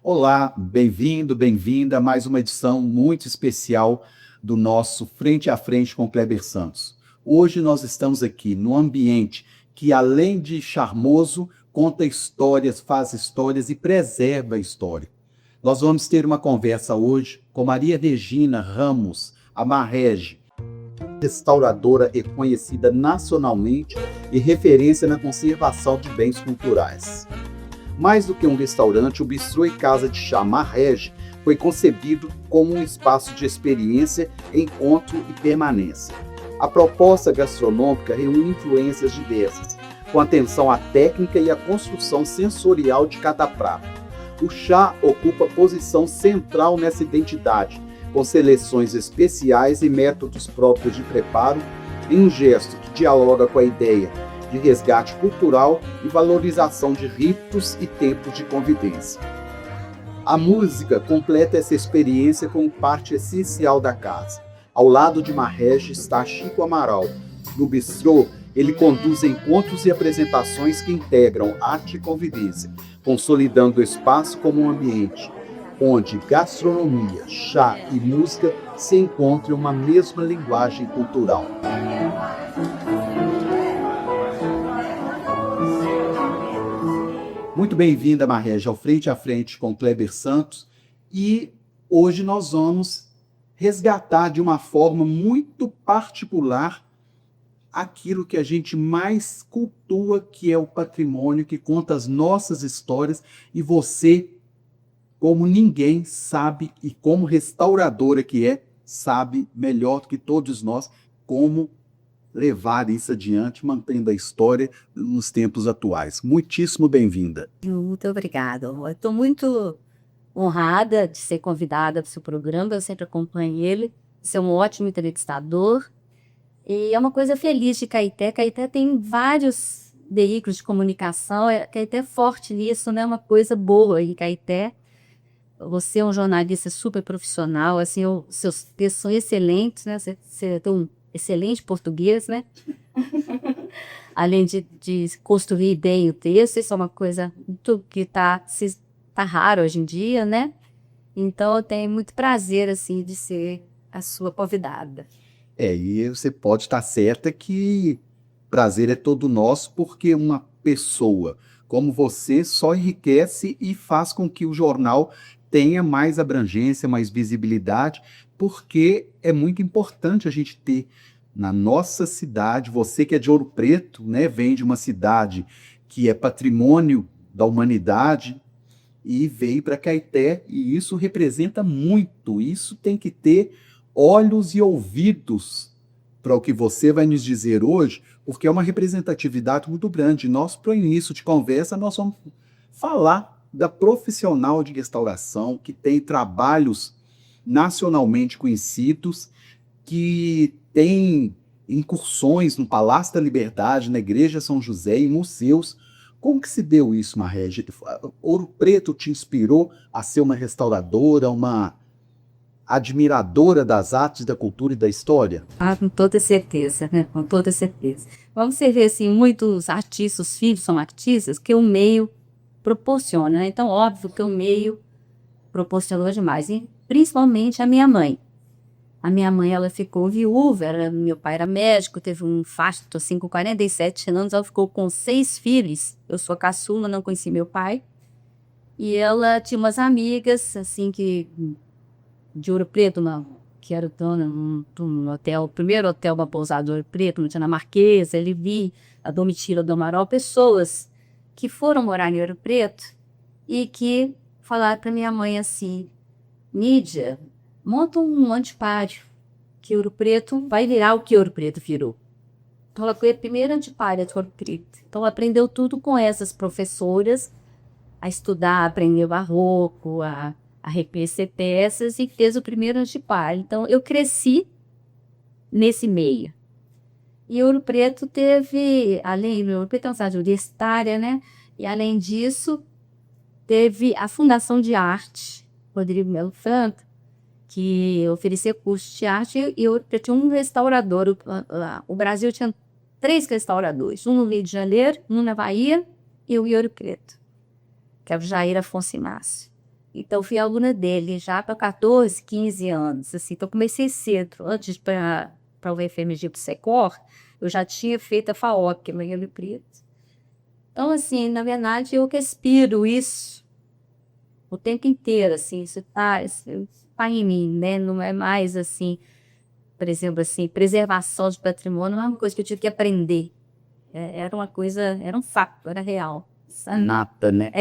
Olá, bem-vindo, bem-vinda a mais uma edição muito especial do nosso Frente a Frente com Kleber Santos. Hoje nós estamos aqui num ambiente que, além de charmoso, conta histórias, faz histórias e preserva a história. Nós vamos ter uma conversa hoje com Maria Regina Ramos, a Marrege, restauradora reconhecida nacionalmente e referência na conservação de bens culturais. Mais do que um restaurante, o Bistrô e Casa de Chá Marrege foi concebido como um espaço de experiência, encontro e permanência. A proposta gastronômica reúne influências diversas, com atenção à técnica e à construção sensorial de cada prato. O chá ocupa posição central nessa identidade, com seleções especiais e métodos próprios de preparo, em um gesto que dialoga com a ideia de resgate cultural e valorização de ritos e tempos de convivência. A música completa essa experiência como parte essencial da casa. Ao lado de Marrege está Chico Amaral. No bistrô, ele conduz encontros e apresentações que integram arte e convivência, consolidando o espaço como um ambiente onde gastronomia, chá e música se encontram em uma mesma linguagem cultural. Muito bem-vinda, Marrege, ao Frente a Frente com Kleber Santos. E hoje nós vamos resgatar de uma forma muito particular aquilo que a gente mais cultua, que é o patrimônio, que conta as nossas histórias. E você, como ninguém, sabe, e como restauradora que é, sabe melhor do que todos nós como levar isso adiante, mantendo a história nos tempos atuais. Muitíssimo bem-vinda. Muito obrigada. Eu estou muito honrada de ser convidada para o seu programa, eu sempre acompanho ele. Você é um ótimo entrevistador. E é uma coisa feliz de Caeté. Caeté tem vários veículos de comunicação, Caeté é forte nisso, né? Uma coisa boa em Caeté. Você é um jornalista super profissional, assim, seus textos são excelentes, né? Você tem um excelente português, né? Além de construir bem o texto, isso é uma coisa muito que tá raro hoje em dia, né? Então, eu tenho muito prazer, assim, de ser a sua convidada. E você pode estar certa que prazer é todo nosso, porque uma pessoa como você só enriquece e faz com que o jornal tenha mais abrangência, mais visibilidade, porque é muito importante a gente ter na nossa cidade, você que é de Ouro Preto, né, vem de uma cidade que é patrimônio da humanidade e veio para Caeté, e isso representa muito. Isso tem que ter olhos e ouvidos para o que você vai nos dizer hoje, porque é uma representatividade muito grande. Nós, para o início de conversa, nós vamos falar da profissional de restauração, que tem trabalhos nacionalmente conhecidos, que tem incursões no Palácio da Liberdade, na Igreja São José, em museus. Como que se deu isso, Marrege? Ouro Preto te inspirou a ser uma restauradora, uma admiradora das artes, da cultura e da história? Com toda certeza, né? Com toda certeza. Vamos ver, assim, muitos artistas, os filhos são artistas, que o meio proporciona, né? Então, óbvio que o meio proporcionou demais, e principalmente a minha mãe. A minha mãe, ela ficou viúva, meu pai era médico, teve um infarto, assim, com 47 anos, ela ficou com 6 filhos. Eu sou a caçula, não conheci meu pai. E ela tinha umas amigas, assim, de Ouro Preto, que era dona num hotel, o primeiro hotel, uma pousada Ouro Preto, no Dinamarquesa, ele vi a Domitila do Amaral, pessoas que foram morar em Ouro Preto e que falaram para minha mãe assim: Nídia, monta um antipário, que Ouro Preto vai virar o que Ouro Preto virou. Então, ela foi a primeira antipária de Ouro Preto. Então, ela aprendeu tudo com essas professoras, a estudar, a aprender barroco, a reconhecer peças, e fez o primeiro antipário. Então, eu cresci nesse meio. E Ouro Preto teve, Ouro Preto é uma cidade universitária, né? E, além disso, teve a Fundação de Arte, Rodrigo Melo Franco, que oferecia cursos de arte, e eu tinha um restaurador. O Brasil tinha 3 restauradores, um no Rio de Janeiro, um na Bahia e o em Ouro Preto, que é o Jair Afonso Inácio. Então, fui aluna dele já para 14, 15 anos. Assim. Então, comecei cedo. Antes para o UFMG do Secor, eu já tinha feito a FAOP, que é Manhã do Preto. Então, assim, na verdade, eu respiro isso o tempo inteiro, assim, isso tá em mim, né? Não é mais, assim, por exemplo, assim, preservação de patrimônio não é uma coisa que eu tive que aprender. Era uma coisa, era um fato, era real. Sabe? Nata, né?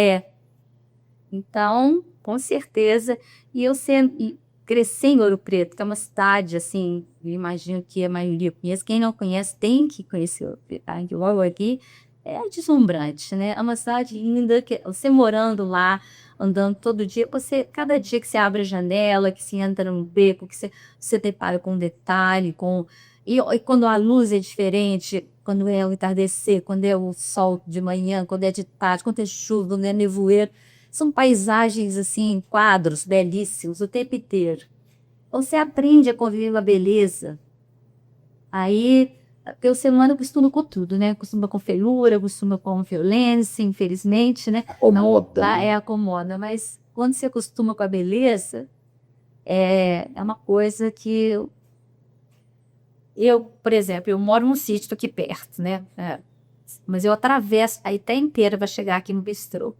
Então, com certeza, e cresci em Ouro Preto, que é uma cidade, assim, eu imagino que a maioria conhece. Quem não conhece tem que conhecer Ouro Preto. Tá? Logo aqui é deslumbrante, né? É uma cidade linda, que você morando lá, andando todo dia, cada dia que você abre a janela, que você entra num beco, que você depara com um detalhe, e quando a luz é diferente, quando é o entardecer, quando é o sol de manhã, quando é de tarde, quando é chuva, quando é nevoeiro, são paisagens, assim, quadros belíssimos o tempo inteiro. Você aprende a conviver com a beleza. Aí, porque o ser humano acostuma com tudo, né? Acostuma com feiura, acostuma com violência, infelizmente, né? Acomoda, Lá né? acomoda, mas quando se acostuma com a beleza, é uma coisa que eu, por exemplo, eu moro num sítio aqui perto, né? Mas eu atravesso a Ité inteira para chegar aqui no bistrô.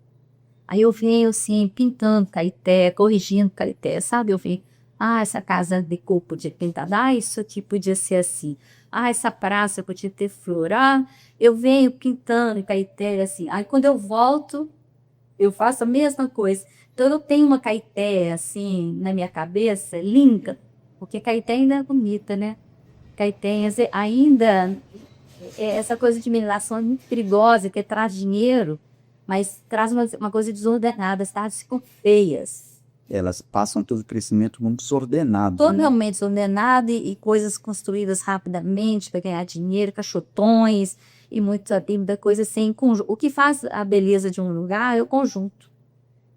Aí eu venho assim, pintando Caeté, corrigindo Caeté, sabe? Eu venho, essa casa de cor podia pintar, isso aqui podia ser assim. Essa praça podia ter flor. Eu venho pintando Caeté, assim. Aí quando eu volto, eu faço a mesma coisa. Então eu tenho uma Caeté, assim, na minha cabeça, linda, porque Caeté ainda é bonita, né? Caeté ainda essa coisa de mineração é muito perigosa, que traz dinheiro, mas traz uma coisa desordenada, as cidades ficam feias. Elas passam todo o crescimento muito desordenado, né? Totalmente desordenada e coisas construídas rapidamente para ganhar dinheiro, cachotões e muita coisa assim. O que faz a beleza de um lugar é o conjunto.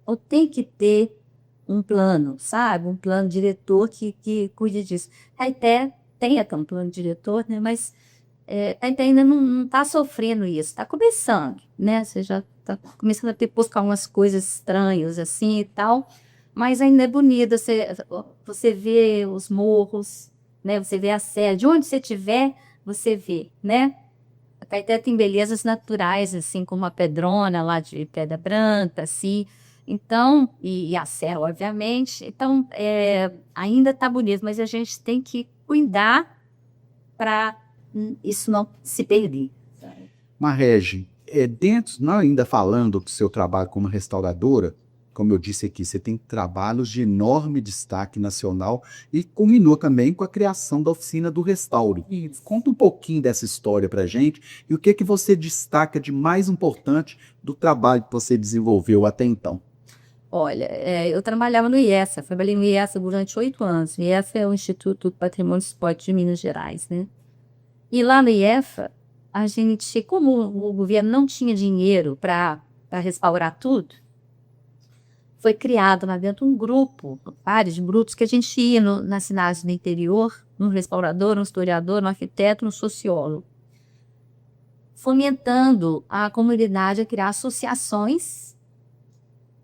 Ou tem que ter um plano, sabe? Um plano diretor que cuide disso. Até tem até um plano diretor, né? Mas ainda não está sofrendo isso, está começando, né? Você já está começando a ter buscar umas coisas estranhas assim e tal, mas ainda é bonito. Você vê os morros, né? Você vê a serra, de onde você estiver, você vê, né? A Caeté tem belezas naturais, assim, como a Pedrona lá de Pedra Branca, assim. Então, e a serra, obviamente. Então, ainda está bonito, mas a gente tem que cuidar para isso não se perder. Marrege, dentro, não ainda falando do seu trabalho como restauradora, como eu disse aqui, você tem trabalhos de enorme destaque nacional e culminou também com a criação da oficina do Restauro. E conta um pouquinho dessa história para gente e o que que você destaca de mais importante do trabalho que você desenvolveu até então. Olha, eu trabalhava no IESA, trabalhei no IESA durante 8 anos. O IESA é o Instituto do Patrimônio e Esporte de Minas Gerais, né? E lá no IEFA, a gente, como o governo não tinha dinheiro para restaurar tudo, foi criado lá dentro um grupo, vários grupos, que a gente ia nas cidades do interior, um restaurador, um historiador, um arquiteto, um sociólogo, fomentando a comunidade a criar associações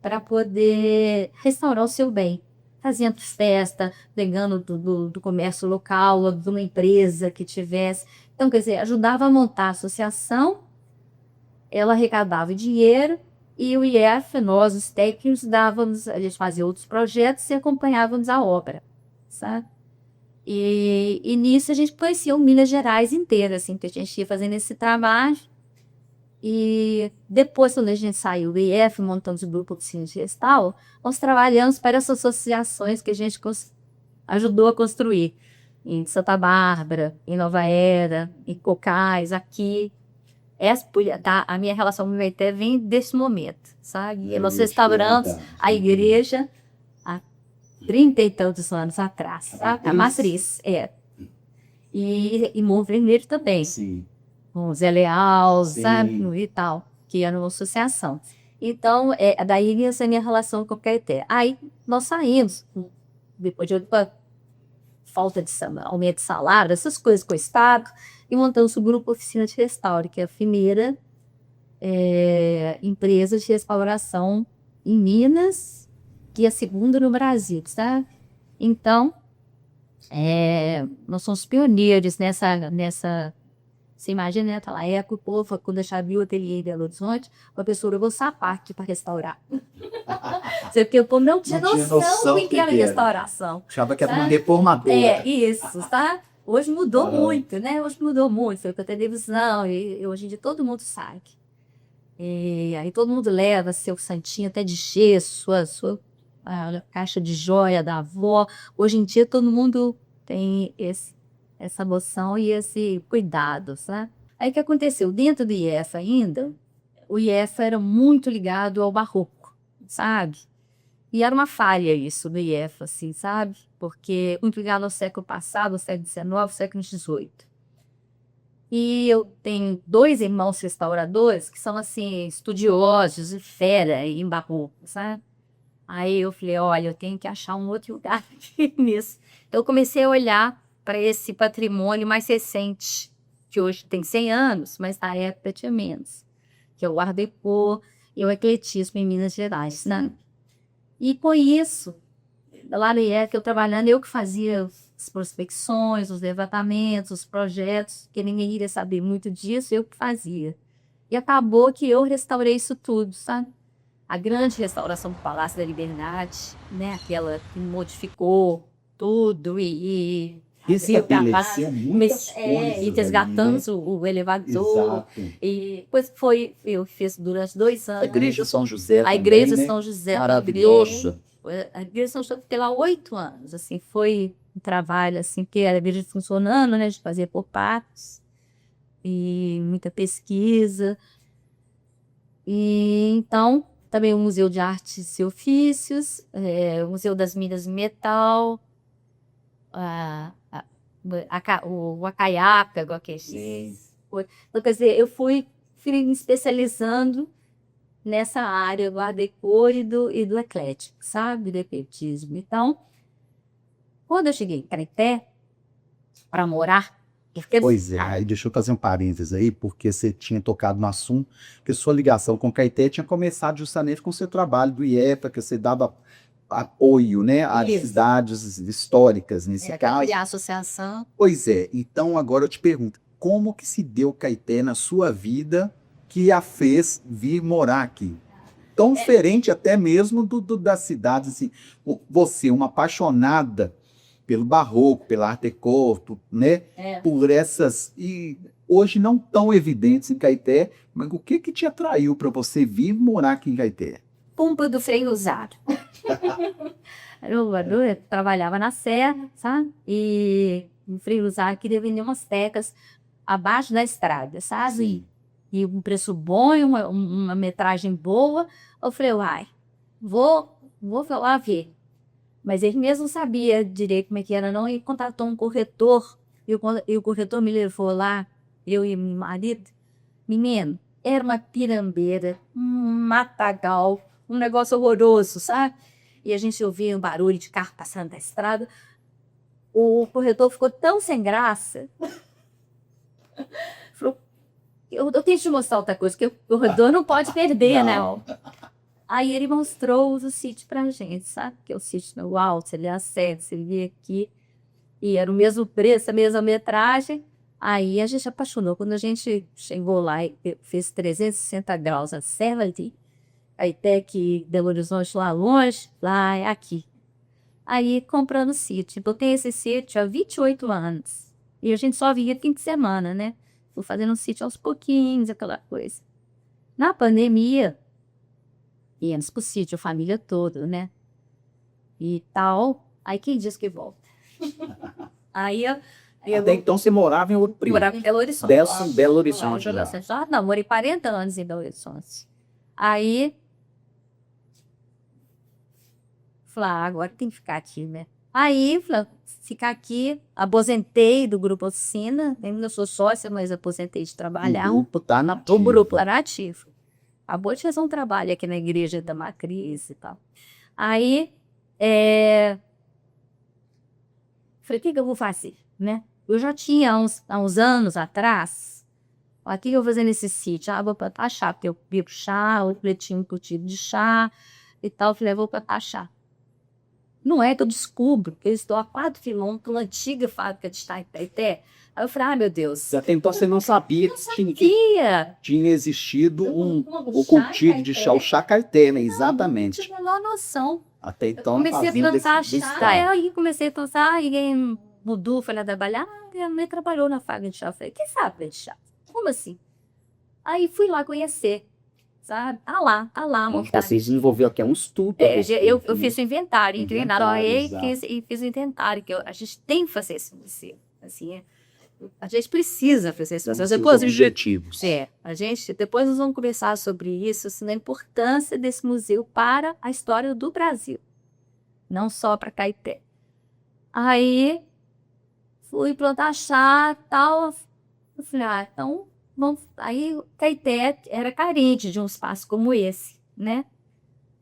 para poder restaurar o seu bem, fazendo festa, pegando do comércio local, ou de uma empresa que tivesse. Então, quer dizer, ajudava a montar a associação, ela arrecadava dinheiro e o IEF, nós, os técnicos, a gente fazia outros projetos e acompanhávamos a obra, sabe? E nisso a gente conhecia o Minas Gerais inteiro, assim, que a gente ia fazendo esse trabalho. E depois, quando a gente saiu do IF, montamos o grupo Oficina de Gestal, nós trabalhamos para essas associações que a gente ajudou a construir. Em Santa Bárbara, em Nova Era, em Cocais, aqui. A minha relação com o Meité vem desse momento, sabe? E nós restauramos a igreja há 30 e tantos anos atrás, sabe? A matriz, E Morro Vermelho também. Sim. Com o Zé Leal, Sim. sabe? E tal, que era uma associação. Então, daí essa minha relação com o Caeté. Aí nós saímos, depois de falta de aumento de salário, essas coisas com o Estado, e montamos o Grupo Oficina de Restauro, que é a primeira empresa de restauração em Minas que é a segunda no Brasil, sabe? Então, nós somos pioneiros nessa. Você imagina, né? Tá lá, o povo, quando já viu o ateliê em Belo Horizonte, a pessoa levou sapato para restaurar. Porque o povo não tinha noção do que era restauração. Achava que era uma reformadora. Isso, tá? Hoje mudou muito, né? Hoje mudou muito. Foi com a televisão, e hoje em dia todo mundo sabe. E aí todo mundo leva seu santinho até de gesso, a caixa de joia da avó. Hoje em dia todo mundo tem essa noção e esse cuidado, sabe? Aí o que aconteceu? Dentro do IEF ainda, o IEF era muito ligado ao barroco, sabe? E era uma falha isso do IEF, assim, sabe? Porque muito ligado ao século passado, ao século XIX, século XVIII. E eu tenho 2 irmãos restauradores que são, assim, estudiosos e fera em barroco, sabe? Aí eu falei, olha, eu tenho que achar um outro lugar aqui nisso. Então eu comecei a olhar para esse patrimônio mais recente, que hoje tem 100 anos, mas na época tinha menos, que é o Art Deco e o ecletismo em Minas Gerais, né? E com isso, lá no IEF, eu trabalhando, eu que fazia as prospecções, os levantamentos, os projetos, que ninguém iria saber muito disso, eu que fazia. E acabou que eu restaurei isso tudo, sabe? A grande restauração do Palácio da Liberdade, né? Aquela que modificou tudo e Estabeleceu muitas coisas e resgatamos ali, né? o elevador. Exato. E depois eu fiz durante 2 anos. A Igreja São José A também, Igreja né? São José. Maravilhoso. A Igreja São José fiquei lá 8 anos. Assim, foi um trabalho assim, que era a igreja funcionando, né? A gente fazia por partes. E muita pesquisa. E então, também o Museu de Artes e Ofícios, o Museu das Minas de Metal, o Acaiaca, igual que então, quer dizer, eu fui me especializando nessa área do Art Deco e do eclético, sabe? Do ecletismo. Então, quando eu cheguei em Caeté para morar, Pois é, aí deixa eu fazer um parênteses aí, porque você tinha tocado no assunto, que sua ligação com Caeté tinha começado justamente com o seu trabalho do IEPA, que você dava apoio, né, às Isso. cidades históricas, nesse caso. E a associação. Pois é, então agora eu te pergunto, como que se deu Caeté na sua vida que a fez vir morar aqui? Tão diferente até mesmo das cidades, assim, você, uma apaixonada pelo barroco, pela Art Deco, né? Por essas, e hoje não tão evidentes em Caeté, mas o que te atraiu para você vir morar aqui em Caeté? Pumpa do freio usado. Eu trabalhava na serra, sabe? E o freio usado queria vender umas tecas abaixo da estrada, sabe? Sim. E um preço bom, e uma metragem boa. Eu falei, uai, vou lá ver. Mas ele mesmo sabia direito como é que era, não, e contratou um corretor, e o corretor me levou lá, eu e meu marido. Menino, era uma pirambeira, um matagal, um negócio horroroso, sabe? E a gente ouvia um barulho de carro passando da estrada. O corretor ficou tão sem graça. Falou, eu tenho que te mostrar outra coisa, que o corredor não pode perder, né? Aí ele mostrou o sítio pra gente, sabe? Que é o sítio no alto, ele é a sede, você via aqui. E era o mesmo preço, a mesma metragem. Aí a gente apaixonou. Quando a gente chegou lá e fez 360 graus a serra ali, aí até que Belo Horizonte lá longe, lá é aqui. Aí comprando sítio. Eu tenho esse sítio há 28 anos. E a gente só via fim de semana, né? Fui fazendo um sítio aos pouquinhos, aquela coisa. Na pandemia, íamos pro sítio, a família toda, né? E tal. Aí quem diz que volta? Até então você morava em Ouro Preto. Morava em Belo Horizonte. Em Belo Horizonte Já. Não, morei 40 anos em Belo Horizonte. Aí, falei, agora tem que ficar aqui, né? Aí, falei, ficar aqui, aposentei do Grupo Oficina, ainda sou sócia, mas aposentei de trabalhar. O grupo tá na O grupo era ativo. Acabou de fazer um trabalho aqui na Igreja da Matriz e tal. Aí, falei, o que eu vou fazer, né? Eu já tinha, há uns anos atrás, o que eu vou fazer nesse sítio? Vou plantar chá, porque eu bebo chá, o pretinho curtido de chá e tal. Eu falei, vou plantar chá. Não é que eu descubro que eu estou a 4 quilômetros da antiga fábrica de Caeté. Aí eu falei, meu Deus. Até então você não sabia que Tia, tinha existido o chá cultivo de chá, o chá Caeté, né? não Exatamente. tinha a menor noção. Até Eu então, comecei a fazia plantar desse chá, aí comecei a plantar, e aí mudou, foi lá trabalhar. Minha mãe trabalhou na fábrica de chá. Eu falei, que fábrica de chá? Como assim? Aí fui lá conhecer, sabe? Tá lá, montado. Você desenvolveu aqui um estudo. Eu fiz o inventário, entrei na Inventário, OE exato. e fiz o inventário, a gente tem que fazer esse museu. Assim, a gente precisa fazer esse museu. Depois, objetivos. depois nós vamos conversar sobre isso, assim, a importância desse museu para a história do Brasil, não só para Caeté. Aí fui plantar chá e tal. Eu falei, então, vamos. Aí Caeté era carente de um espaço como esse, né?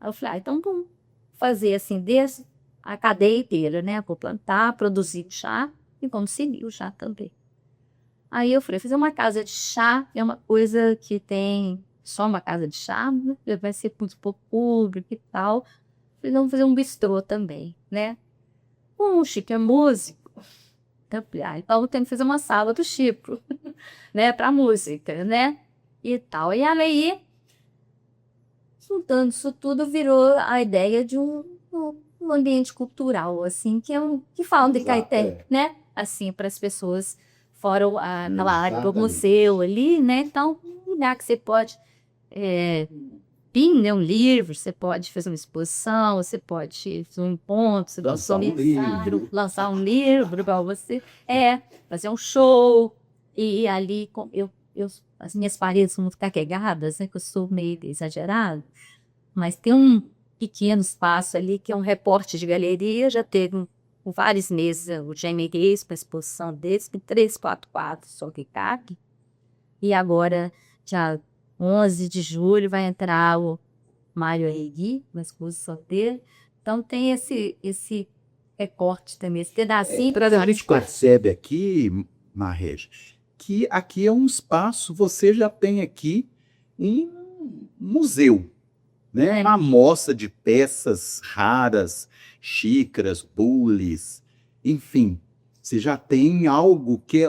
Aí eu falei, então vamos fazer assim, desde a cadeia inteira, né? Vou plantar, produzir chá e vamos seguir o chá também. Aí eu falei, fazer uma casa de chá é uma coisa que tem só uma casa de chá, né? Vai ser muito pouco público e tal. Falei, vamos fazer um bistrô também, né? O Chico é músico. Então tem que fazer uma sala do Chico, né? Para música, né? E tal. E aí, juntando isso tudo, virou a ideia de um ambiente cultural, assim, que falam de Caeté, né? Assim, para as pessoas fora aquela área do museu ali, né? Então, um lugar que você pode ler um livro, você pode fazer uma exposição, você pode fazer um encontro, você pode lançar um livro para você, fazer um show, e ali as minhas paredes são muito carregadas, né? Que eu sou meio exagerada, mas tem um pequeno espaço ali que é um reporte de galeria, já teve por vários meses o Jaime Reis para a exposição deles, tem 3, 4 quadros só que cabe. E agora, dia 11 de julho, vai entrar o Mário Arregui, uma exposição dele. Então tem esse recorte também, esse pedacinho. A gente percebe aqui, Marrege, que aqui é um espaço, você já tem aqui um museu, né? Uma amostra de peças raras, xícaras, bules, enfim, você já tem algo que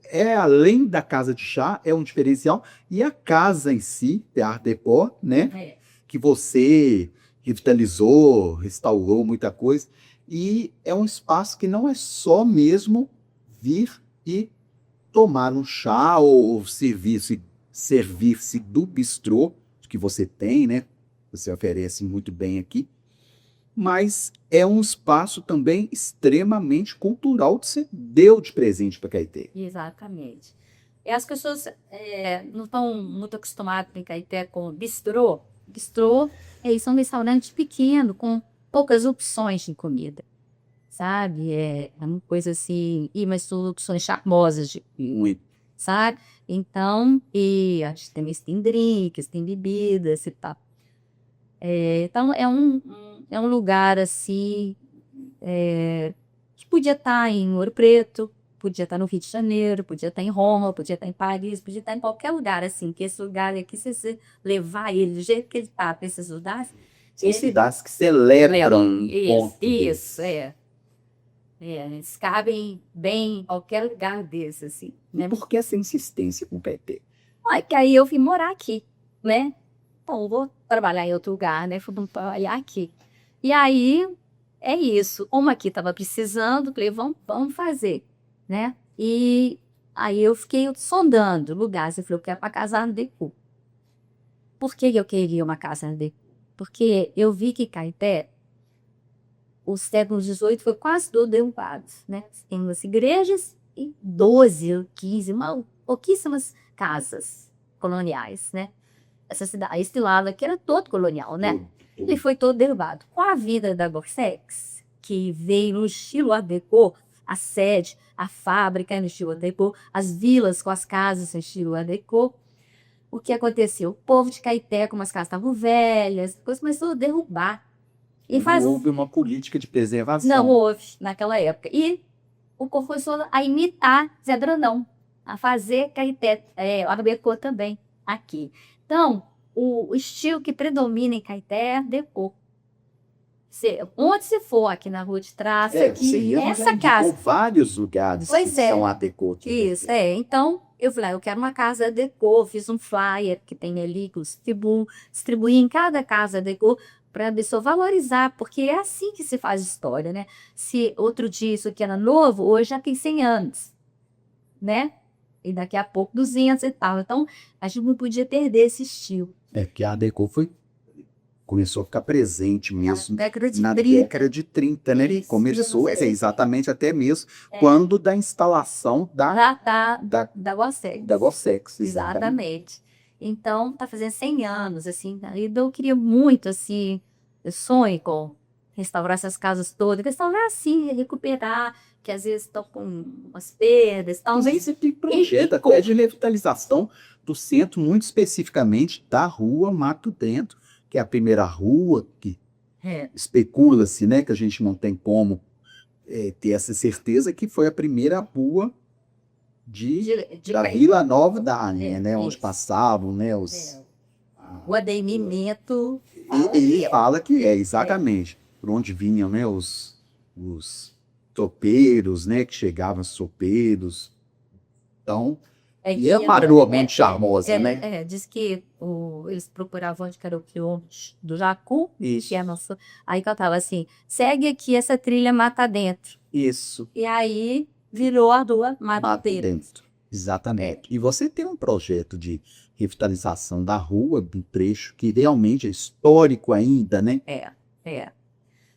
é além da casa de chá, é um diferencial, e a casa em si, de Art Deco, né? Que você revitalizou, restaurou muita coisa, e é um espaço que não é só mesmo vir e tomar um chá ou servir-se do bistrô que você tem, né? Você oferece muito bem aqui, mas é um espaço também extremamente cultural que você deu de presente para Caeté. Exatamente. E as pessoas não estão muito acostumadas em Caeté com bistrô. Bistrô é um restaurante pequeno, com poucas opções de comida, sabe? É uma coisa assim, mas são opções charmosas de Muito. sabe? Então, e acho que também tem drinks, tem bebidas e tal. Então, é um lugar assim, que podia estar em Ouro Preto, podia estar no Rio de Janeiro, podia estar em Roma, podia estar em Paris, podia estar em qualquer lugar, assim, que esse lugar aqui, se você levar ele do jeito que ele está para esses lugares, são cidades que celebram isso. Eles cabem bem em qualquer lugar desse, assim. Né? Por que essa insistência com o PT? Que aí eu vim morar aqui, né? Então, vou trabalhar em outro lugar, né? Fui trabalhar aqui. E aí, é isso. Como aqui estava precisando, falei, vamos fazer, né? E aí eu fiquei sondando lugares. Eu falei, eu quero uma casa no Deco. Por que eu queria uma casa no Deco? Porque eu vi que Caeté, o século XVIII foi quase todo derrubado, né? Tem umas igrejas e 12 ou 15, pouquíssimas casas coloniais, né? Essa cidade, esse lado aqui era todo colonial, né? Ele foi todo derrubado. Com a vida da Gorsex, que veio no estilo Art Deco, a sede, a fábrica no estilo Art Deco, as vilas com as casas no estilo Art Deco, o que aconteceu? O povo de Caeté, como as casas estavam velhas, depois começou a derrubar. Não houve uma política de preservação. Não houve naquela época. E o povo começou a imitar Zé Brandão, a fazer Caeté, Art Deco também, aqui. Então, o estilo que predomina em Caeté é Art Deco. Onde você for, aqui na Rua de Trás, Você essa casa. vários lugares Pois que é. são Art Deco. Isso, então eu falei, eu quero uma casa Deco, fiz um flyer que tem ali, que eu distribuí em cada casa Deco, para a pessoa valorizar, porque é assim que se faz história, né? Se outro dia isso aqui era novo, hoje já tem 100 anos, né? E daqui a pouco 200 e tal. Então, a gente não podia perder esse estilo. Porque a Art Deco começou a ficar presente mesmo Década de na 30. década de 30, né? Isso, Começou isso. exatamente até mesmo quando da instalação Da Gossex. da Gossex. Exatamente. Então, tá fazendo 100 anos, assim. E eu queria muito, assim, eu sonho com restaurar essas casas todas. Restaurar, assim, recuperar, que às vezes estão com umas perdas. Também você tem projeto até de revitalização do centro, muito especificamente da rua Mato Dentro, que é a primeira rua que especula-se, né, que a gente não tem como ter essa certeza, que foi a primeira rua da Vila Nova da Rainha, né, onde passavam, né, o ademimento. Ele fala que exatamente por onde vinham, né, os tropeiros, né, que chegavam os tropeiros. Então, e é uma rua muito charmosa, né? Diz que eles procuravam onde que era o quilômetro do Jacu, que é nosso. Aí cantava assim: segue aqui essa trilha Mata Dentro. Isso. E aí virou a rua Mata Dentro. Exatamente. E você tem um projeto de revitalização da rua, do trecho, que realmente é histórico ainda, né?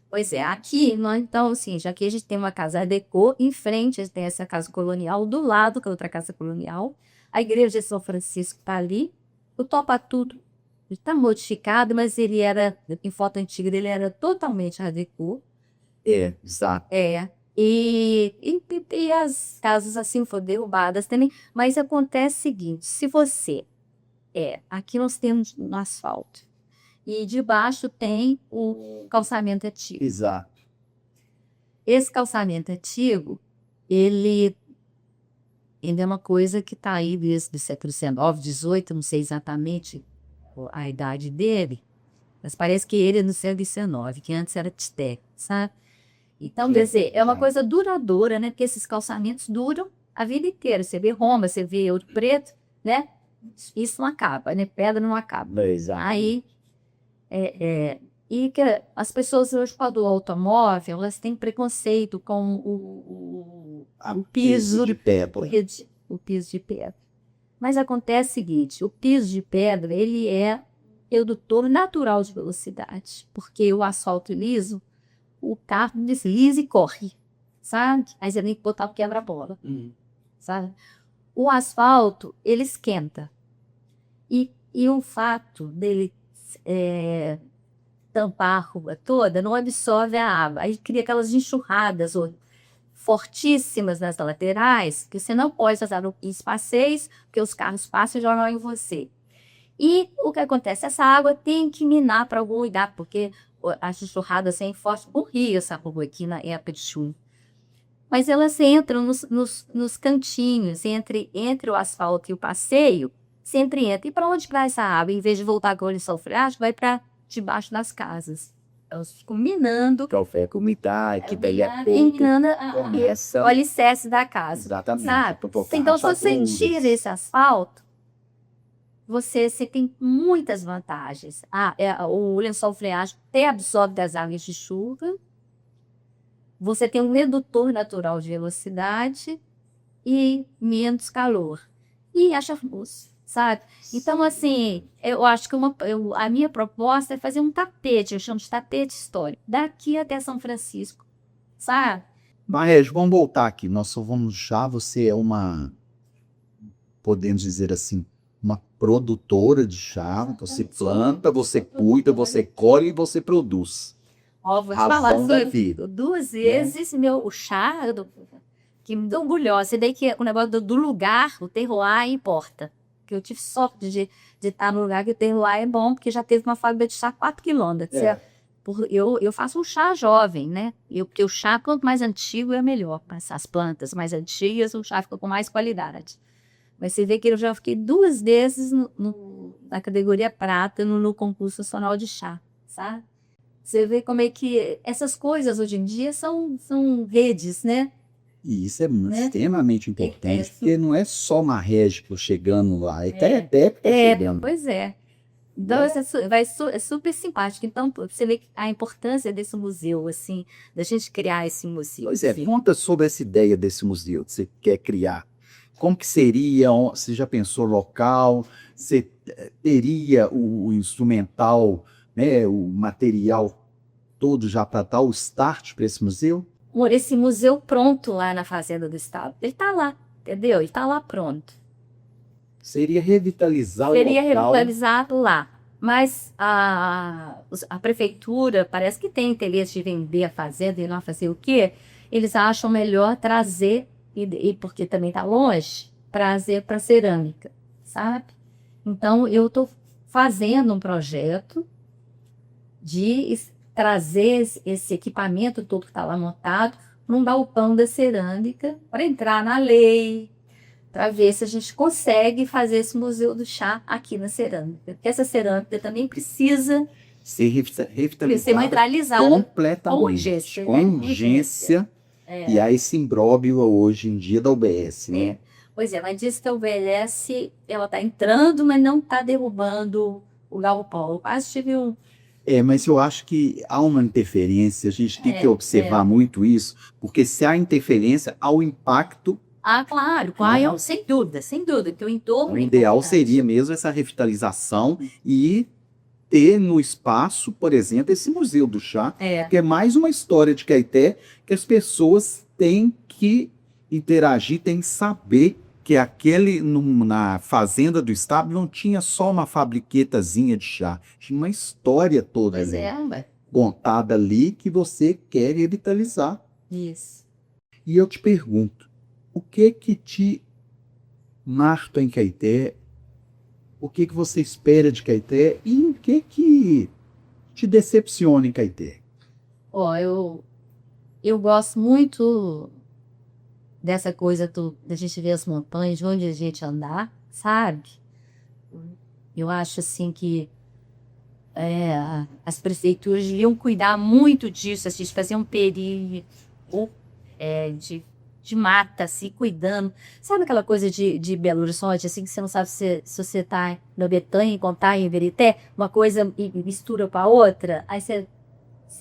Pois é, aqui, então, assim, já que a gente tem uma casa Art Deco, em frente a gente tem essa casa colonial, do lado, que é outra casa colonial, a igreja de São Francisco está ali, o Topa Tudo está modificado, mas ele era, em foto antiga, ele era totalmente Art Deco. Exato. E as casas assim foram derrubadas também, mas acontece o seguinte, se você, aqui nós temos no asfalto, e debaixo tem o calçamento antigo. Exato. Esse calçamento antigo, ele é uma coisa que está aí desde o século XIX, XVIII, não sei exatamente a idade dele, mas parece que ele é do século XIX, que antes era Tistec, sabe? Então, quer dizer, é uma coisa duradoura, né? Porque esses calçamentos duram a vida inteira. Você vê Roma, você vê Ouro Preto, né? Isso não acaba, né? Pedra não acaba. Exato. Aí, e que as pessoas hoje, com o automóvel, elas têm preconceito com o piso de pedra. O piso de pedra. Mas acontece o seguinte, o piso de pedra, ele é redutor natural de velocidade, porque o asfalto liso, o carro desliza e corre, sabe? Aí você tem que botar o quebra-bola, sabe? O asfalto, ele esquenta. E o fato dele tampar a rua toda não absorve a água. Aí cria aquelas enxurradas fortíssimas nas laterais, que você não pode fazer em passeios, porque os carros passam e jogam em você. E o que acontece? Essa água tem que minar para algum lugar, porque as enxurradas assim, forte morria essa rua aqui na época de chuva. Mas elas entram nos cantinhos, entre o asfalto e o passeio, sempre entra. E para onde vai essa água? Em vez de voltar com o sulfuragem, vai para debaixo das casas. Elas ficam minando. Café com umidade, que daí é minando o alicerce da casa. Exatamente. Sabe? Então, se você tira esse asfalto, você tem muitas vantagens. O lençol freático até absorve das águas de chuva. Você tem um redutor natural de velocidade e menos calor. E é charmoso, sabe? Então, assim, eu acho que a minha proposta é fazer um tapete, eu chamo de tapete histórico, daqui até São Francisco, sabe? Mas, vamos voltar aqui. Nós só vamos já, você é uma, podemos dizer assim, uma produtora de chá. Você planta, você cuida, você colhe e você produz. Ó, vou te falar, duas vezes o chá, que me deu orgulhosa. E daí que o negócio do lugar, o terroir importa. Que eu tive sorte de estar no lugar que o terroir é bom, porque já teve uma fábrica de chá 4 quilômetros. Eu faço um chá jovem, né? Porque o chá, quanto mais antigo, é melhor. As plantas mais antigas, o chá fica com mais qualidade. Mas você vê que eu já fiquei 2 vezes na categoria prata no concurso nacional de chá, sabe? Você vê como é que essas coisas hoje em dia são redes, né? E isso é Né? extremamente importante, porque não é só Marrégio chegando lá, é É. Caeté chegando. Pois é. Então, é super simpático. Então, você vê a importância desse museu, assim, da gente criar esse museu. Pois é, conta sobre essa ideia desse museu que você quer criar. Como que seria? Você já pensou local? Você teria o instrumental, né, o material todo já para dar o start para esse museu? Amor, esse museu pronto lá na Fazenda do Estado, ele tá lá, entendeu? Ele tá lá pronto. Seria revitalizar Seria o local. revitalizado lá. Mas a prefeitura parece que tem interesse de vender a fazenda e não fazer o quê? Eles acham melhor trazer, e porque também está longe, trazer para cerâmica, sabe? Então, eu estou fazendo um projeto de trazer esse equipamento todo que está lá montado para um galpão da cerâmica, para entrar na lei, para ver se a gente consegue fazer esse museu do chá aqui na cerâmica. Porque essa cerâmica também precisa ser ser revitalizada neutralizada completamente, com urgência. com urgência. E há esse imbróglio hoje em dia da UBS, né? Pois é, mas diz que a UBS, ela está entrando, mas não está derrubando o galpão. Eu quase tive um... Mas eu acho que há uma interferência, a gente tem que observar muito isso, porque se há interferência, há o impacto. Claro, sem dúvida, que o entorno... O ideal seria mesmo essa revitalização e ter no espaço, por exemplo, esse Museu do Chá, que é mais uma história de Caeté que as pessoas têm que interagir, têm que saber que na Fazenda do Estado não tinha só uma fabriquetazinha de chá, tinha uma história toda contada ali que você quer revitalizar. Isso. E eu te pergunto, o que te marca em Caeté? O que você espera de Caeté e o que te decepciona em Caeté? Eu gosto muito dessa coisa da gente ver as montanhas, de onde a gente andar, sabe? Eu acho assim que as prefeituras deviam cuidar muito disso, assim, de fazer um período de mata, assim, cuidando. Sabe aquela coisa de Belo Horizonte, assim, que você não sabe se você está na Betânia, em Contagem, em Verité, uma coisa e mistura com a outra, aí você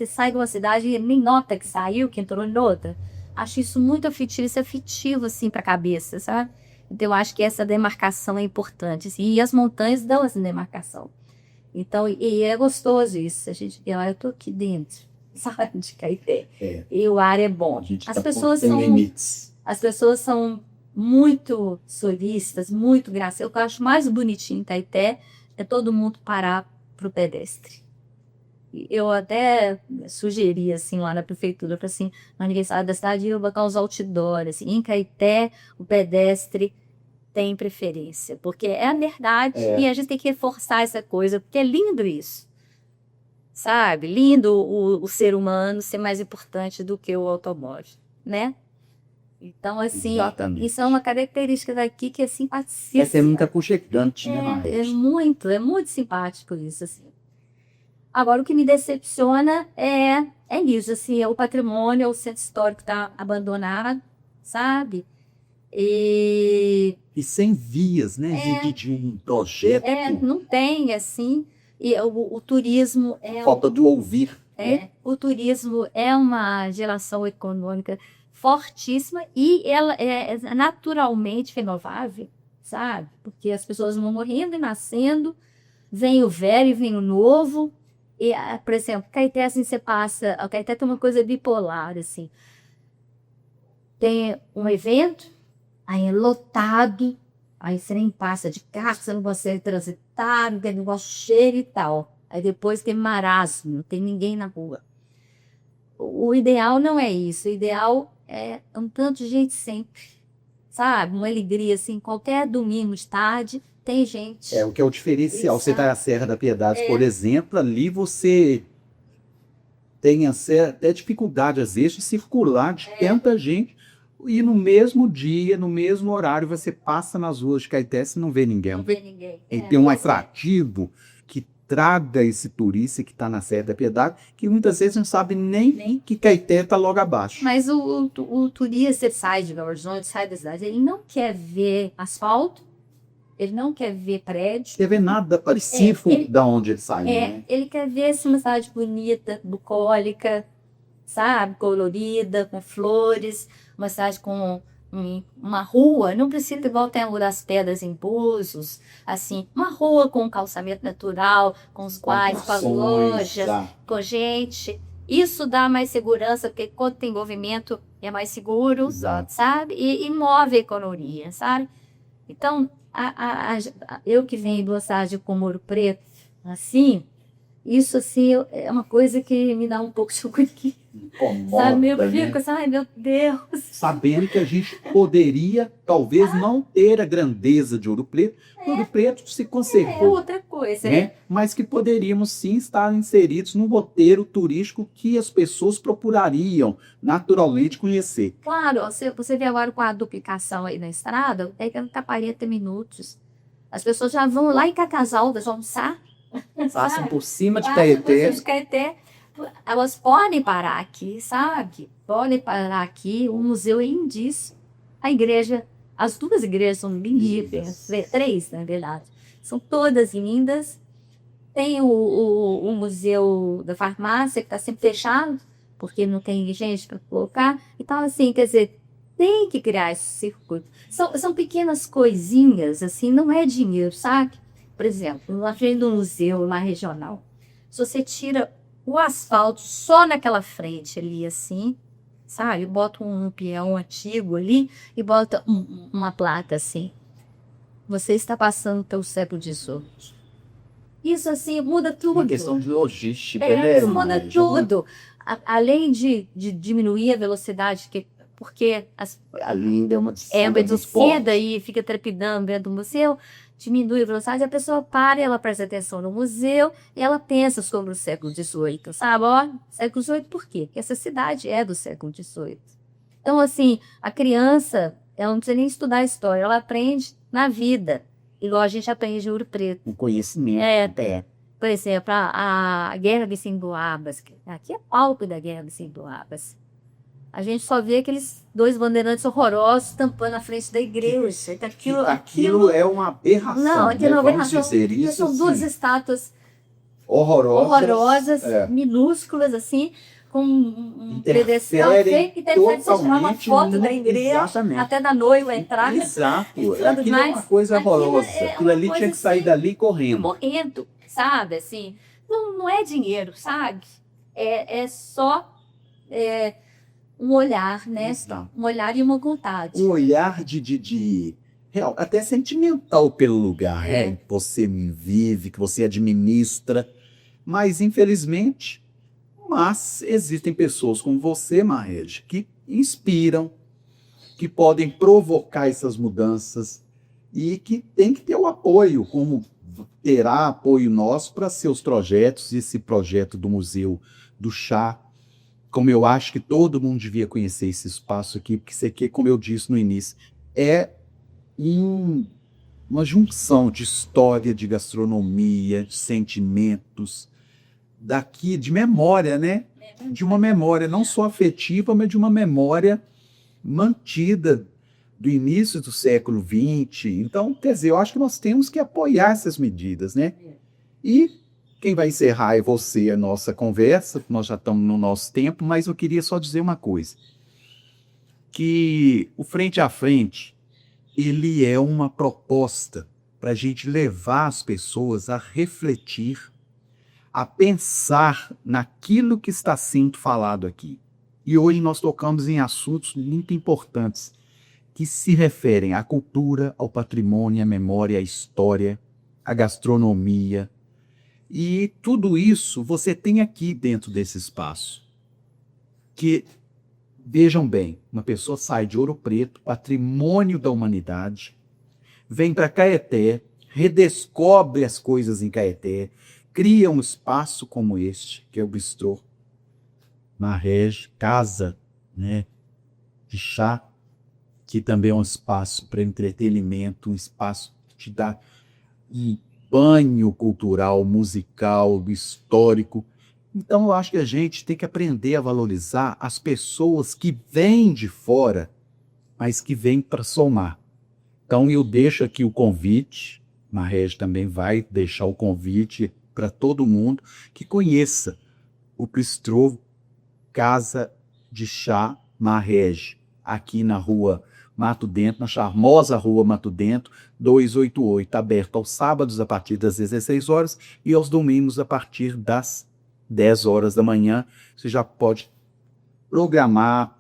sai de uma cidade e nem nota que saiu, que entrou em outra. Acho isso muito afetivo, isso é afetivo, assim, para a cabeça, sabe? Então, eu acho que essa demarcação é importante, assim, e as montanhas dão essa demarcação. Então, e é gostoso isso, eu estou aqui dentro, sabe, de Caeté. E o ar é bom. As pessoas são muito solistas, muito graças. O que eu acho mais bonitinho em Caeté é todo mundo parar para o pedestre. Eu até sugeri, assim, lá na prefeitura, para assim, no aniversário da cidade, eu botar uns outdoors, assim, em Caeté, o pedestre tem preferência, porque é a verdade e a gente tem que reforçar essa coisa, porque é lindo isso, sabe? Lindo o ser humano ser mais importante do que o automóvel, né? Então, assim, isso é uma característica daqui que é simpaticíssima. É muito aconchegante, né? É muito simpático isso, assim. Agora, o que me decepciona é isso, assim, é o patrimônio, o centro histórico está abandonado, sabe? E sem vias, né? De um projeto. Não tem, assim, e o turismo falta do ouvir. O turismo é uma geração econômica fortíssima e ela é naturalmente renovável, sabe? Porque as pessoas vão morrendo e nascendo, vem o velho e vem o novo. E, por exemplo, Caeté, assim, a Caeté tem uma coisa bipolar, assim. Tem um evento, aí é lotado, aí você nem passa de carro, você não consegue transitar, não tem negócio cheio e tal. Aí depois tem marasmo, não tem ninguém na rua. O ideal não é isso, o ideal é um tanto de gente sempre, sabe? Uma alegria, assim, qualquer domingo de tarde tem gente. O que é o diferencial. Você está na Serra da Piedade, por exemplo, ali você tem até dificuldade, às vezes, de circular de tanta gente. E no mesmo dia, no mesmo horário, você passa nas ruas de Caeté e não vê ninguém. Não vê ninguém. E tem um atrativo que traga esse turista que está na Serra da Piedade, que muitas vezes não sabe nem que Caeté está logo abaixo. Mas o turista sai de Belo Horizonte, sai da cidade, ele não quer ver asfalto, ele não quer ver prédio. Quer ver nada parecido da onde ele saiu, né? Ele quer ver assim, uma cidade bonita, bucólica, sabe? Colorida, com flores, uma cidade com uma rua, não precisa igual tem a Rua das Pedras em Búzios, assim, uma rua com calçamento natural, com os bairros, com as lojas, com gente. Isso dá mais segurança, porque quando tem movimento é mais seguro, sabe? E move a economia, sabe? Então, eu que venho de uma cidade como Ouro Preto, assim, isso assim é uma coisa que me dá um pouco de choque. Sabe, eu fico assim, ai meu Deus. Sabendo que a gente poderia, talvez, não ter a grandeza de Ouro Preto, Ouro Preto se conservou. É outra coisa, né? Mas que poderíamos sim estar inseridos num roteiro turístico que as pessoas procurariam naturalmente conhecer. Claro, você vê agora com a duplicação aí na estrada, é que tá 40 minutos. As pessoas já vão lá em Cacazaldas almoçar. Passam por cima de Caeté. Elas podem parar aqui, sabe? Podem parar aqui. O museu é lindíssimo. A igreja, as duas igrejas são lindas. Três, na verdade. São todas lindas. Tem o museu da farmácia, que está sempre fechado, porque não tem gente para colocar. Então, assim, quer dizer, tem que criar esse circuito. São pequenas coisinhas, assim, não é dinheiro, sabe? Por exemplo, na frente do museu, lá regional, se você tira o asfalto só naquela frente ali, assim, sabe? Bota um peão antigo ali e bota uma placa assim. Você está passando pelo século XVIII. Isso, assim, muda tudo. Uma questão de logística, isso muda tudo. Além de diminuir a velocidade, porque a descida e fica trepidando dentro do museu, diminui a velocidade, a pessoa para, ela presta atenção no museu e ela pensa sobre o século XVIII, sabe? Ó, século XVIII por quê? Porque essa cidade é do século XVIII. Então, assim, a criança, ela não precisa nem estudar a história, ela aprende na vida, igual a gente aprende em Ouro Preto. O conhecimento. Até. Por exemplo, a Guerra dos Emboabas, aqui é palco da Guerra dos Emboabas. A gente só vê aqueles dois bandeirantes horrorosos tampando a frente da igreja. Aquilo é uma aberração. Não, aquilo é uma aberração. São duas estátuas horrorosas, minúsculas, assim, com um pedestal feito, e interfere tirar uma foto da igreja, até da noiva entrar. Exato. Aquilo é uma coisa horrorosa. Aquilo ali tinha que sair dali correndo. Morrendo, sabe? Assim, não é dinheiro, sabe? É só... um olhar, né? Um olhar e uma vontade. Um olhar de real, até sentimental pelo lugar, né? Que você vive, que você administra. Mas, infelizmente, existem pessoas como você, Marrege, que inspiram, que podem provocar essas mudanças e que tem que ter o apoio, como terá apoio nosso para seus projetos, esse projeto do Museu do Chá. Como eu acho que todo mundo devia conhecer esse espaço aqui, porque isso aqui, como eu disse no início, é uma junção de história, de gastronomia, de sentimentos, daqui, de memória, né? De uma memória não só afetiva, mas de uma memória mantida do início do século XX. Então, quer dizer, eu acho que nós temos que apoiar essas medidas, né? E quem vai encerrar é você, a nossa conversa, nós já estamos no nosso tempo, mas eu queria só dizer uma coisa, que o Frente a Frente, ele é uma proposta para a gente levar as pessoas a refletir, a pensar naquilo que está sendo falado aqui. E hoje nós tocamos em assuntos muito importantes, que se referem à cultura, ao patrimônio, à memória, à história, à gastronomia. E tudo isso você tem aqui dentro desse espaço. Que, vejam bem, uma pessoa sai de Ouro Preto, patrimônio da humanidade, vem para Caeté, redescobre as coisas em Caeté, cria um espaço como este, que é o Bistrô Marrege, casa, né, de chá, que também é um espaço para entretenimento, um espaço que te dá banho cultural, musical, histórico. Então, eu acho que a gente tem que aprender a valorizar as pessoas que vêm de fora, mas que vêm para somar. Então, eu deixo aqui o convite, Marrege também vai deixar o convite para todo mundo que conheça o Bistrô Casa de Chá Marrege, aqui na rua Mato Dentro, na charmosa rua Mato Dentro, 288, aberto aos sábados a partir das 16 horas e aos domingos a partir das 10 horas da manhã. Você já pode programa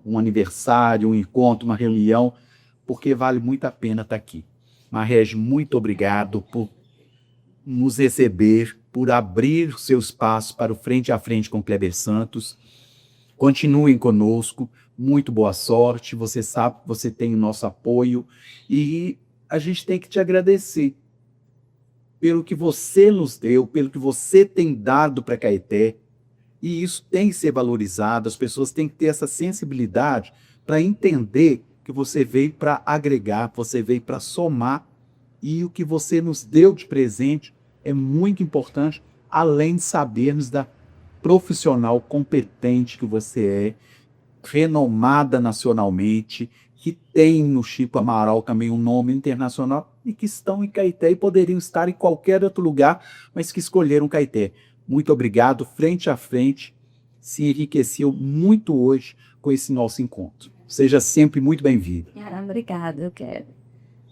um aniversário, um encontro, uma reunião, porque vale muito a pena estar aqui. Marrege, muito obrigado por nos receber, por abrir o seu espaço para o Frente a Frente com Kleber Santos. Continuem conosco, muito boa sorte, você sabe que você tem o nosso apoio e a gente tem que te agradecer pelo que você nos deu, pelo que você tem dado para Caeté, e isso tem que ser valorizado, as pessoas têm que ter essa sensibilidade para entender que você veio para agregar, você veio para somar, e o que você nos deu de presente é muito importante, além de sabermos da profissional competente que você é, renomada nacionalmente, que tem no Chico Amaral também um nome internacional e que estão em Caeté e poderiam estar em qualquer outro lugar, mas que escolheram Caeté. Muito obrigado, Frente a Frente, se enriqueceu muito hoje com esse nosso encontro. Seja sempre muito bem-vindo. Obrigada, eu quero.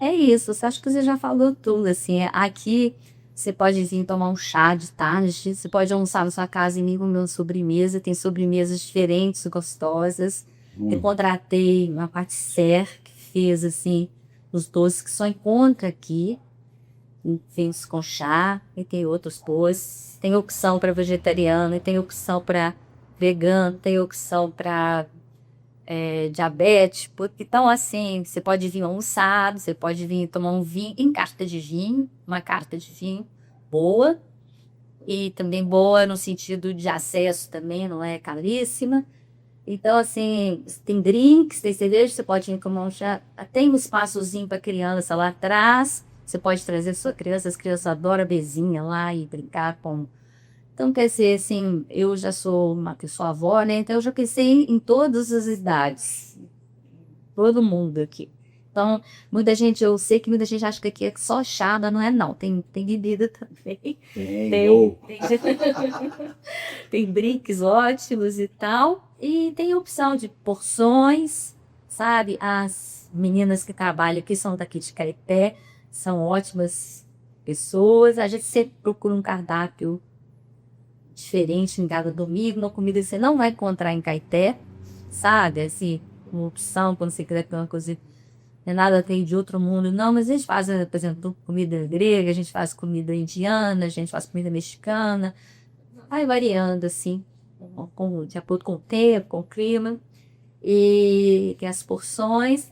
É isso, acho que você já falou tudo, assim, aqui você pode vir tomar um chá de tarde, você pode almoçar na sua casa e vir comer uma sobremesa, tem sobremesas diferentes, gostosas. Eu contratei uma patissière que fez, assim, os doces que só encontra aqui, fez com chá, e tem outros doces, tem opção para vegetariano, tem opção para vegano, tem opção para diabetes, então assim, você pode vir almoçado, você pode vir tomar um vinho, em carta de vinho, uma carta de vinho boa, e também boa no sentido de acesso também, não é caríssima. Então assim, tem drinks, tem cerveja, você pode vir tomar um chá, tem um espaçozinho para criança lá atrás, você pode trazer sua criança, as crianças adoram a bezinha lá e brincar com. Então, quer dizer, assim, eu já sou uma pessoa avó, né? Então, eu já pensei em todas as idades. Todo mundo aqui. Então, muita gente, eu sei que muita gente acha que aqui é só chá, mas não é não. Tem bebida também. Tem drinks ótimos e tal. E tem opção de porções, sabe? As meninas que trabalham aqui são daqui de Caeté, são ótimas pessoas. A gente sempre procura um cardápio diferente em cada domingo, uma comida que você não vai encontrar em Caeté, sabe? Assim, uma opção quando você quiser comer uma coisa, não é nada tem de outro mundo, não, mas a gente faz, por exemplo, comida grega, a gente faz comida indiana, a gente faz comida mexicana, vai variando, assim, de acordo com o tempo, com o clima, e que as porções,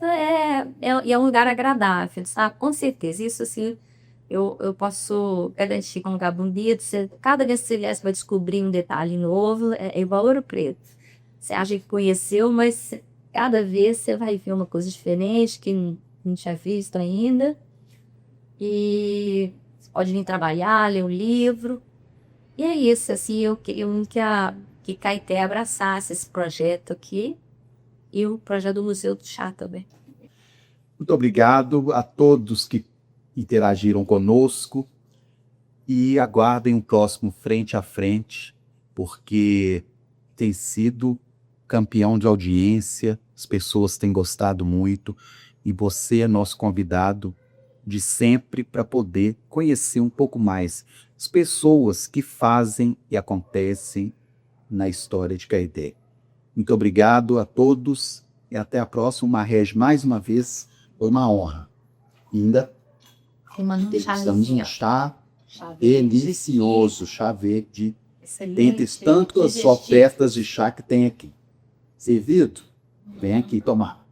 é um lugar agradável, sabe? Com certeza, isso assim, eu posso garantir com um lugar bonito. Cada vez que você vier, você vai descobrir um detalhe novo. É igual Ouro Preto. Você acha que conheceu, mas cada vez você vai ver uma coisa diferente que não tinha visto ainda. E você pode vir trabalhar, ler um livro. E é isso, assim, eu queria que Caeté abraçasse esse projeto aqui e o projeto do Museu do Chá também. Muito obrigado a todos que interagiram conosco e aguardem o próximo Frente a Frente, porque tem sido campeão de audiência, as pessoas têm gostado muito e você é nosso convidado de sempre para poder conhecer um pouco mais as pessoas que fazem e acontecem na história de Caeté. Muito obrigado a todos e até a próxima. Marrege, mais uma vez, foi uma honra. Ainda degustamos um chá delicioso, chá verde, dentre tantas ofertas de chá que tem aqui. Servido? Vem aqui tomar.